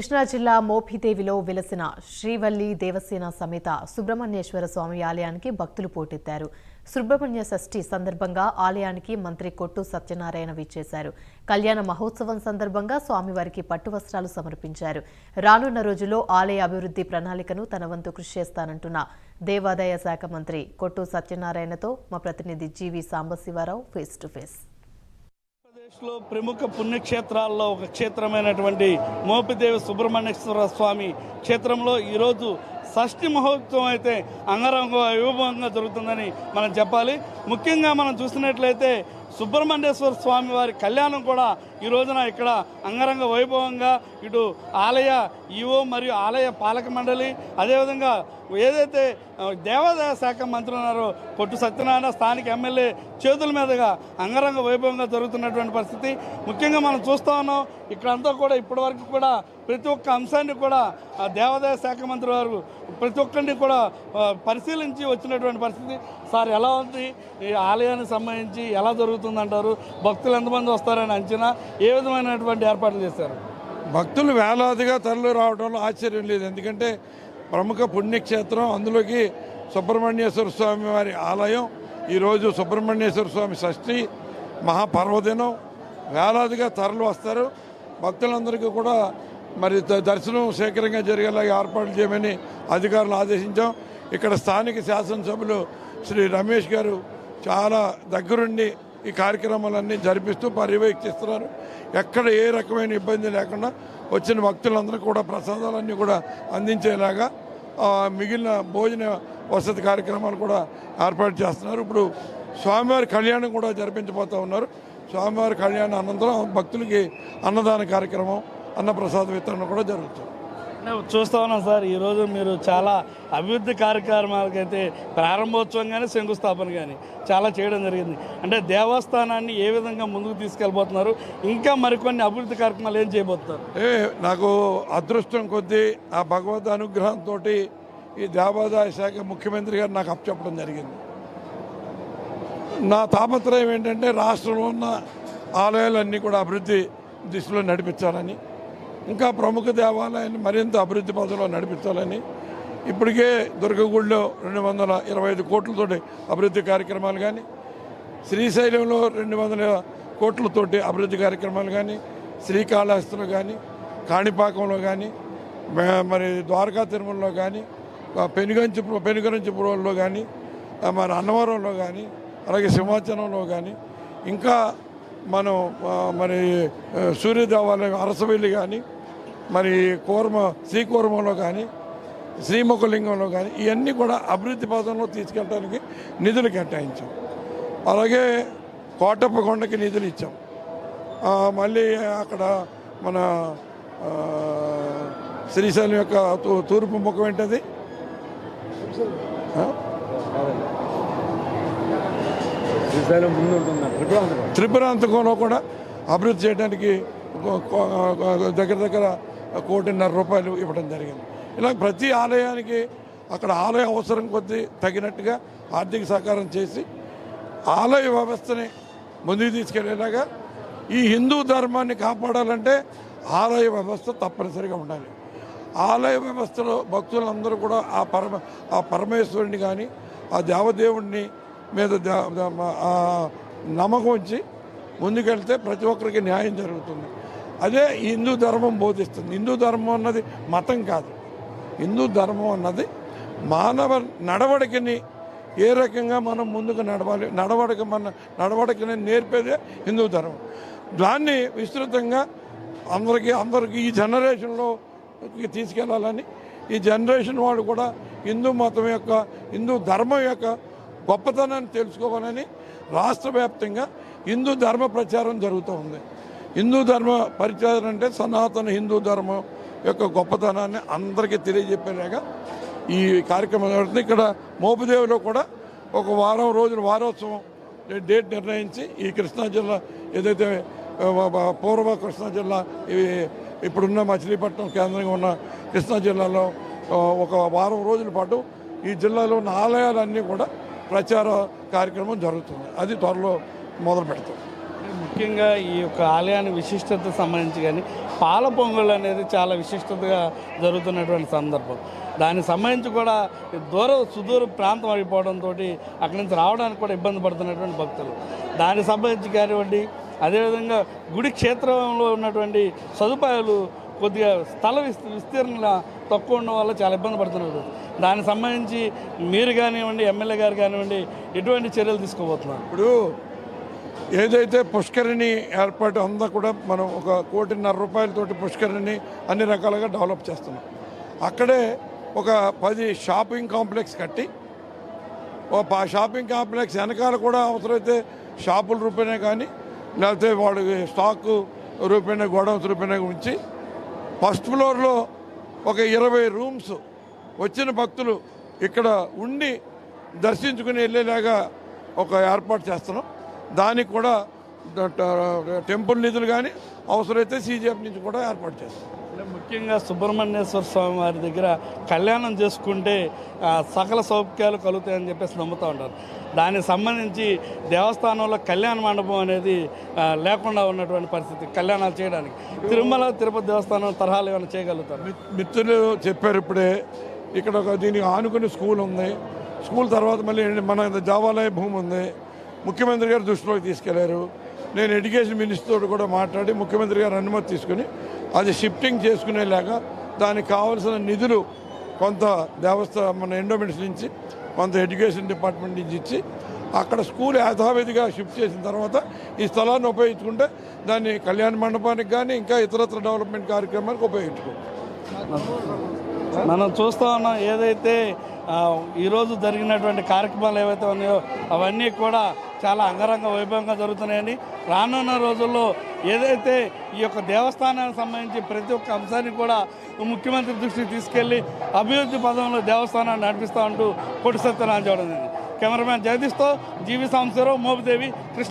కృష్ణా జిల్లా మోపిదేవిలో వెలసిన శ్రీవల్లి దేవసేన సమేత సుబ్రహ్మణ్యేశ్వర స్వామి ఆలయానికి భక్తులు పోటెత్తారు. సుబ్రహ్మణ్య షష్ఠి సందర్భంగా ఆలయానికి మంత్రి కొట్టు సత్యనారాయణ విచ్చేశారు. కళ్యాణ మహోత్సవం సందర్భంగా స్వామివారికి పట్టు వస్త్రాలు సమర్పించారు. రానున్న రోజుల్లో ఆలయ అభివృద్ధి ప్రణాళికను తన వంతు కృషి చేస్తానంటున్న దేవాదాయ శాఖ మంత్రి కొట్టు సత్యనారాయణతో మా ప్రతినిధి జీవి సాంబశివరావు ఫేస్ టు ఫేస్. లో ప్రముఖ పుణ్యక్షేత్రాల్లో ఒక క్షేత్రమైనటువంటి మోపిదేవి సుబ్రహ్మణ్యేశ్వర స్వామి క్షేత్రంలో ఈరోజు షష్ఠి మహోత్సవం అయితే అంగరంగ వైభవంగా జరుగుతుందని మనం చెప్పాలి. ముఖ్యంగా మనం చూసినట్లయితే సుబ్రహ్మణ్యేశ్వర స్వామి వారి కళ్యాణం కూడా ఈ రోజున ఇక్కడ అంగరంగ వైభవంగా ఇటు ఆలయ ఈవో మరియు ఆలయ పాలక మండలి అదేవిధంగా ఏదైతే దేవాదాయ శాఖ మంత్రి ఉన్నారో కొట్టు సత్యనారాయణ స్థానిక ఎమ్మెల్యే చేతుల మీదుగా అంగరంగ వైభవంగా జరుగుతున్నటువంటి పరిస్థితి. ముఖ్యంగా మనం చూస్తూ ఉన్నాం ఇక్కడంతా కూడా ఇప్పటివరకు కూడా ప్రతి ఒక్క అంశాన్ని కూడా దేవాదాయ శాఖ మంత్రి వారు ప్రతి ఒక్కరిని కూడా పరిశీలించి వచ్చినటువంటి పరిస్థితి. సార్ ఎలా ఉంది ఈ ఆలయానికి సంబంధించి ఎలా జరుగుతుందంటారు? భక్తులు ఎంతమంది వస్తారని అంచనా, ఏ విధమైనటువంటి ఏర్పాట్లు చేశారు? భక్తులు వేలాదిగా తరలి రావడంలో ఆశ్చర్యం లేదు. ఎందుకంటే ప్రముఖ పుణ్యక్షేత్రం, అందులోకి సుబ్రహ్మణ్యేశ్వర స్వామి వారి ఆలయం. ఈరోజు సుబ్రహ్మణ్యేశ్వర స్వామి షష్ఠి మహాపర్వదినం. వేలాదిగా తరలి వస్తారు. భక్తులందరికీ కూడా మరి దర్శనం శీఘ్రంగా జరిగేలాగా ఏర్పాట్లు చేయమని అధికారులు ఆదేశించాం. ఇక్కడ స్థానిక శాసనసభ్యులు శ్రీ రమేష్ గారు చాలా దగ్గరుండి ఈ కార్యక్రమాలన్నీ జరిపిస్తూ పర్యవేక్షిస్తున్నారు. ఎక్కడ ఏ రకమైన ఇబ్బంది లేకుండా వచ్చిన భక్తులందరూ కూడా ప్రసాదాలన్నీ కూడా అందించేలాగా మిగిలిన భోజన వసతి కార్యక్రమాలు కూడా ఏర్పాటు చేస్తున్నారు. ఇప్పుడు స్వామివారి కళ్యాణం కూడా జరిపించబోతూ ఉన్నారు. స్వామివారి కళ్యాణం అనంతరం భక్తులకి అన్నదాన కార్యక్రమం, అన్నప్రసాద వితరణ కూడా జరుగుతుంది. చూస్తూ ఉన్నాం సార్, ఈరోజు మీరు చాలా అభివృద్ధి కార్యక్రమాలకైతే ప్రారంభోత్సవం కానీ శంకుస్థాపన కానీ చాలా చేయడం జరిగింది. అంటే దేవస్థానాన్ని ఏ విధంగా ముందుకు తీసుకెళ్ళిపోతున్నారు? ఇంకా మరికొన్ని అభివృద్ధి కార్యక్రమాలు ఏం చేయబోతున్నారు? నాకు అదృష్టం కొద్దీ ఆ భగవద్ అనుగ్రహంతో ఈ దేవాదాయ శాఖ ముఖ్యమంత్రి గారు నాకు అప్పచెప్పడం జరిగింది. నా తాపత్రయం ఏంటంటే రాష్ట్రంలో ఉన్న ఆలయాలన్నీ కూడా అభివృద్ధి దిశలో నడిపించాలని, ఇంకా ప్రముఖ దేవాలయాన్ని మరింత అభివృద్ధి పథంలో నడిపించాలని. ఇప్పటికే దుర్గగుడిలో 225 కోట్లతోటి అభివృద్ధి కార్యక్రమాలు కానీ, శ్రీశైలంలో 200 కోట్లతోటి అభివృద్ధి కార్యక్రమాలు కానీ, శ్రీకాళహస్తిలో కానీ, కాణిపాకంలో కానీ, మరి ద్వారకా తిరుమలలో కానీ, పెనుగంచిపురంలో కానీ, మరి అన్నవరంలో కానీ, అలాగే సింహాచలంలో కానీ, ఇంకా మనం మరి సూర్య దేవాలయం అరసవెల్లి కానీ, మరి శ్రీకూర్మంలో కానీ, శ్రీముఖలింగంలో కానీ, ఇవన్నీ కూడా అభివృద్ధి పథంలో తీసుకెళ్ళడానికి నిధులు కేటాయించాం. అలాగే కోటప్పకొండకి నిధులు ఇచ్చాం. మళ్ళీ అక్కడ మన శ్రీశైలం యొక్క తూర్పు ముఖం ఏంటది, త్రిపురాంతకంలో కూడా అభివృద్ధి చేయడానికి దగ్గర 1.5 కోటి రూపాయలు ఇవ్వడం జరిగింది. ఇలా ప్రతి ఆలయానికి అక్కడ ఆలయ అవసరం కొద్దీ తగినట్టుగా ఆర్థిక సహకారం చేసి ఆలయ వ్యవస్థని ముందుకు తీసుకెళ్లేలాగా ఈ హిందూ ధర్మాన్ని కాపాడాలంటే ఆలయ వ్యవస్థ తప్పనిసరిగా ఉండాలి. ఆలయ వ్యవస్థలో భక్తులందరూ కూడా ఆ పరమేశ్వరుని కానీ ఆ దేవదేవుడిని మీద నమ్మకం ఉంచి ముందుకెళ్తే ప్రతి ఒక్కరికి న్యాయం జరుగుతుంది. అదే హిందూ ధర్మం బోధిస్తుంది. హిందూ ధర్మం అన్నది మతం కాదు. హిందూ ధర్మం అన్నది మానవ నడవడికని ఏ రకంగా మనం ముందుకు నడవాలి, నడవడికని నేర్పేదే హిందూ ధర్మం. దాన్ని విస్తృతంగా అందరికీ ఈ జనరేషన్లో తీసుకెళ్లాలని, ఈ జనరేషన్ వాళ్ళు కూడా హిందూ మతం యొక్క, హిందూ ధర్మం యొక్క గొప్పతనాన్ని తెలుసుకోవాలని రాష్ట్ర వ్యాప్తంగా హిందూ ధర్మ ప్రచారం జరుగుతూ ఉంది. హిందూ ధర్మ ప్రచారం అంటే సనాతన హిందూ ధర్మం యొక్క గొప్పతనాన్ని అందరికీ తెలియజెప్పేలాగా ఈ కార్యక్రమం జరుగుతుంది. ఇక్కడ మోపిదేవిలో కూడా ఒక వారం రోజుల వారోత్సవం డేట్ నిర్ణయించి ఈ కృష్ణా జిల్లా ఏదైతే పూర్వ కృష్ణా జిల్లా ఇప్పుడున్న మచిలీపట్నం కేంద్రంగా ఉన్న కృష్ణా జిల్లాలో ఒక వారం రోజుల పాటు ఈ జిల్లాలో ఉన్న ఆలయాలన్నీ కూడా ప్రచార కార్యక్రమం జరుగుతుంది. అది త్వరలో మొదలు పెడతాం. ముఖ్యంగా ఈ యొక్క ఆలయాన్ని విశిష్టత సంబంధించి కానీ పాల పొంగల్ అనేది చాలా విశిష్టతగా జరుగుతున్నటువంటి సందర్భం. దానికి సంబంధించి కూడా సుదూర ప్రాంతం అయిపోవడంతో అక్కడి నుంచి రావడానికి కూడా ఇబ్బంది పడుతున్నటువంటి భక్తులు. దానికి సంబంధించి కానివ్వండి, అదేవిధంగా గుడి క్షేత్రంలో ఉన్నటువంటి సదుపాయాలు కొద్దిగా స్థల విస్తీర్ణ తక్కువ ఉండడం వల్ల చాలా ఇబ్బంది పడుతున్నారు. దానికి సంబంధించి మీరు కానివ్వండి, ఎమ్మెల్యే గారు కానివ్వండి, ఎటువంటి చర్యలు తీసుకోబోతున్నారు? ఇప్పుడు ఏదైతే పుష్కరిణి ఏర్పాటు అంతా కూడా మనం 1.5 కోటి పుష్కరిణి అన్ని రకాలుగా డెవలప్ చేస్తున్నాం. అక్కడే ఒక 10 షాపింగ్ కాంప్లెక్స్ కట్టి షాపింగ్ కాంప్లెక్స్ వెనకాల కూడా అవసరమైతే షాపుల రూపేనే కానీ లేకపోతే వాడికి స్టాకు రూపేణా గోడౌన్స్ రూపేణా ఉంచి ఫస్ట్ ఫ్లోర్లో ఒక 20 రూమ్స్ వచ్చిన భక్తులు ఇక్కడ ఉండి దర్శించుకుని వెళ్ళేలాగా ఒక ఏర్పాటు చేస్తున్నాం. దానికి కూడా టెంపుల్ నిధులు కానీ అవసరమైతే సీజీఎఫ్ నుంచి కూడా ఏర్పాటు చేస్తాం. ముఖ్యంగా సుబ్రహ్మణ్యేశ్వర స్వామి వారి దగ్గర కళ్యాణం చేసుకుంటే సకల సౌఖ్యాలు కలుగుతాయని చెప్పేసి నమ్ముతూ ఉంటారు. దానికి సంబంధించి దేవస్థానంలో కళ్యాణ మండపం అనేది లేకుండా ఉన్నటువంటి పరిస్థితి. కళ్యాణాలు చేయడానికి తిరుమల తిరుపతి దేవస్థానం తరహాలు ఏమైనా చేయగలుగుతారు? మిత్రులు చెప్పారు ఇప్పుడే. ఇక్కడ దీనికి ఆనుకుని స్కూల్ ఉంది. స్కూల్ తర్వాత మళ్ళీ మన దేవాలయ భూమి ఉంది. ముఖ్యమంత్రి గారు దృష్టిలోకి తీసుకెళ్లారు. నేను ఎడ్యుకేషన్ మినిస్టర్తో కూడా మాట్లాడి ముఖ్యమంత్రి గారు అనుమతి తీసుకుని అది షిఫ్టింగ్ చేసుకునేలాగా దానికి కావాల్సిన నిధులు కొంత మన ఎండోమెంట్స్ నుంచి కొంత ఎడ్యుకేషన్ డిపార్ట్మెంట్ నుంచి ఇచ్చి అక్కడ స్కూల్ యథావిధిగా షిఫ్ట్ చేసిన తర్వాత ఈ స్థలాన్ని ఉపయోగించుకుంటే దాన్ని కళ్యాణ మండపానికి కానీ ఇంకా ఇతరత్ర డెవలప్మెంట్ కార్యక్రమానికి ఉపయోగించుకోవచ్చు. మనం చూస్తూ ఉన్నాం ఏదైతే ఈరోజు జరిగినటువంటి కార్యక్రమాలు ఏవైతే ఉన్నాయో అవన్నీ కూడా చాలా అంగరంగ వైభవంగా జరుగుతున్నాయని, రానున్న రోజుల్లో ఏదైతే ఈ యొక్క దేవస్థానానికి సంబంధించి ప్రతి ఒక్క అంశాన్ని కూడా ముఖ్యమంత్రి దృష్టికి తీసుకెళ్లి అభివృద్ధి పదంలో దేవస్థానాన్ని నడిపిస్తూ ఉంటూ కొట్టి సత్యనారాయణ చూడండి. కెమెరామ్యాన్ జగదీష్తో జీవి సాంబశివరావు, మోపిదేవి, కృష్ణ.